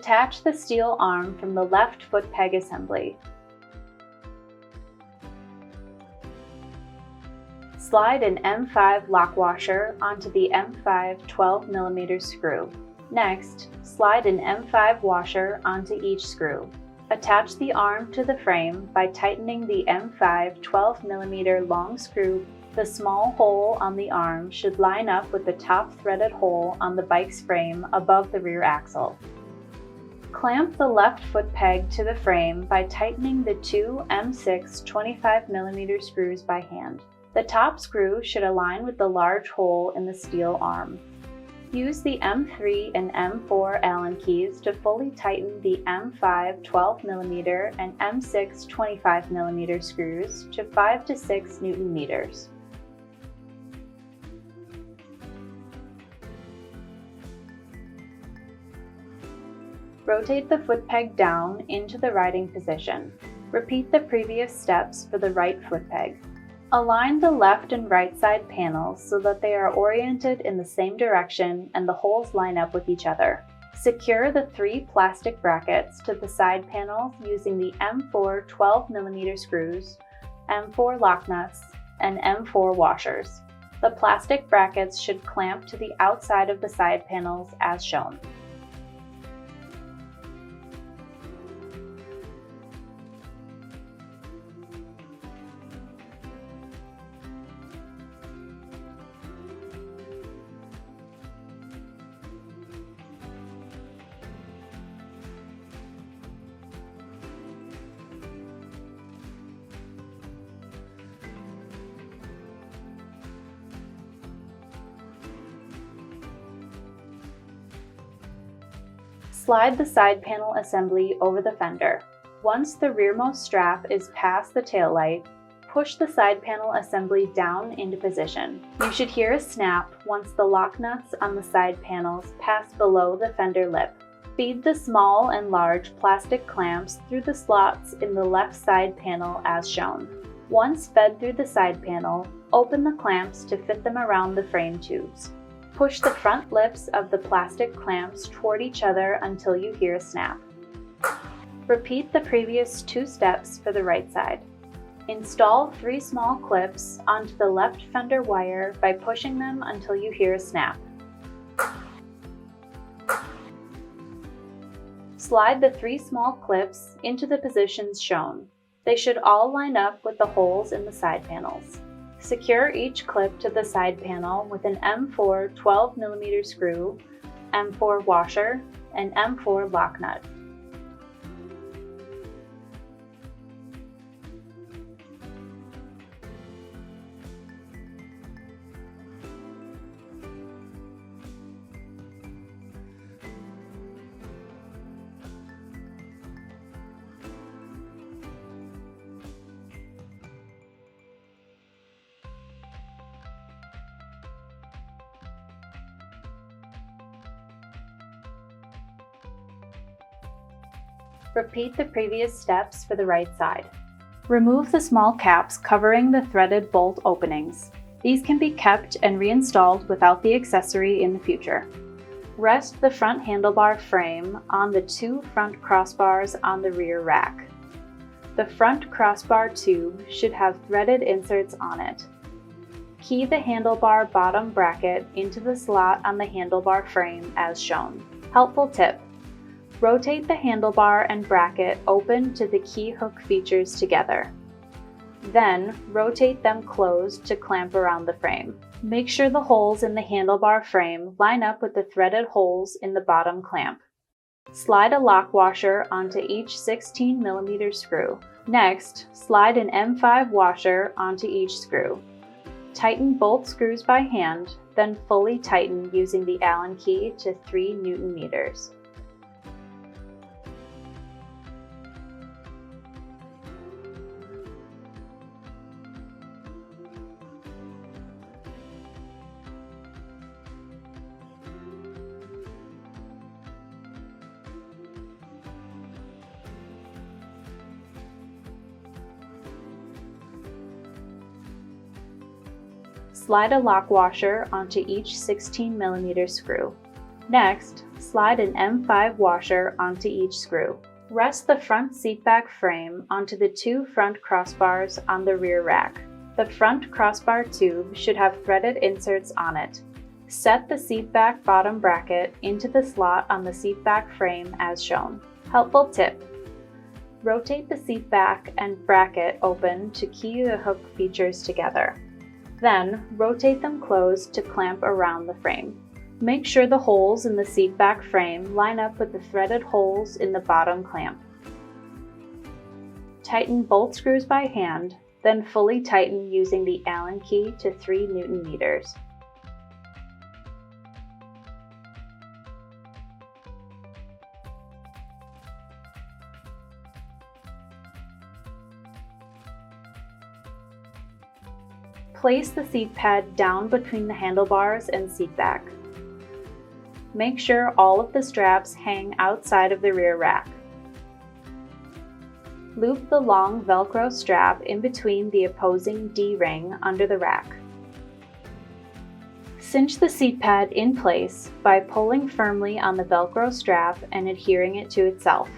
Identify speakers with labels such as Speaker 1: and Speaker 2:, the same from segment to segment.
Speaker 1: Detach the steel arm from the left foot peg assembly. Slide an M5 lock washer onto the M5 12mm screw. Next, slide an M5 washer onto each screw. Attach the arm to the frame by tightening the M5 12mm long screw. The small hole on the arm should line up with the top threaded hole on the bike's frame above the rear axle. Clamp the left foot peg to the frame by tightening the two M6 25mm screws by hand. The top screw should align with the large hole in the steel arm. Use the M3 and M4 Allen keys to fully tighten the M5 12mm and M6 25mm screws to 5 to 6 Newton-meters. Rotate the foot peg down into the riding position. Repeat the previous steps for the right foot peg. Align the left and right side panels so that they are oriented in the same direction and the holes line up with each other. Secure the 3 plastic brackets to the side panels using the M4 12mm screws, M4 lock nuts, and M4 washers. The plastic brackets should clamp to the outside of the side panels as shown. Slide the side panel assembly over the fender. Once the rearmost strap is past the taillight, push the side panel assembly down into position. You should hear a snap once the lock nuts on the side panels pass below the fender lip. Feed the small and large plastic clamps through the slots in the left side panel as shown. Once fed through the side panel, open the clamps to fit them around the frame tubes. Push the front lips of the plastic clamps toward each other until you hear a snap. Repeat the previous 2 steps for the right side. Install 3 small clips onto the left fender wire by pushing them until you hear a snap. Slide the 3 small clips into the positions shown. They should all line up with the holes in the side panels. Secure each clip to the side panel with an M4 12mm screw, M4 washer, and M4 lock nut. Repeat the previous steps for the right side. Remove the small caps covering the threaded bolt openings. These can be kept and reinstalled without the accessory in the future. Rest the front handlebar frame on the 2 front crossbars on the rear rack. The front crossbar tube should have threaded inserts on it. Key the handlebar bottom bracket into the slot on the handlebar frame as shown. Helpful tip: rotate the handlebar and bracket open to the key hook features together. Then, rotate them closed to clamp around the frame. Make sure the holes in the handlebar frame line up with the threaded holes in the bottom clamp. Slide a lock washer onto each 16mm screw. Next, slide an M5 washer onto each screw. Tighten both screws by hand, then fully tighten using the Allen key to 3 Newton-meters. Slide a lock washer onto each 16mm screw. Next, slide an M5 washer onto each screw. Rest the front seatback frame onto the two front crossbars on the rear rack. The front crossbar tube should have threaded inserts on it. Set the seatback bottom bracket into the slot on the seatback frame as shown. Helpful tip: rotate the seatback and bracket open to key the hook features together. Then, rotate them closed to clamp around the frame. Make sure the holes in the seatback frame line up with the threaded holes in the bottom clamp. Tighten bolt screws by hand, then fully tighten using the Allen key to 3 Newton meters. Place the seat pad down between the handlebars and seat back. Make sure all of the straps hang outside of the rear rack. Loop the long Velcro strap in between the opposing D-ring under the rack. Cinch the seat pad in place by pulling firmly on the Velcro strap and adhering it to itself.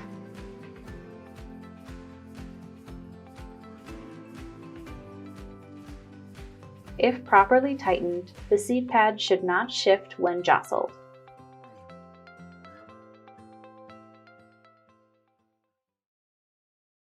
Speaker 1: If properly tightened, the seat pad should not shift when jostled.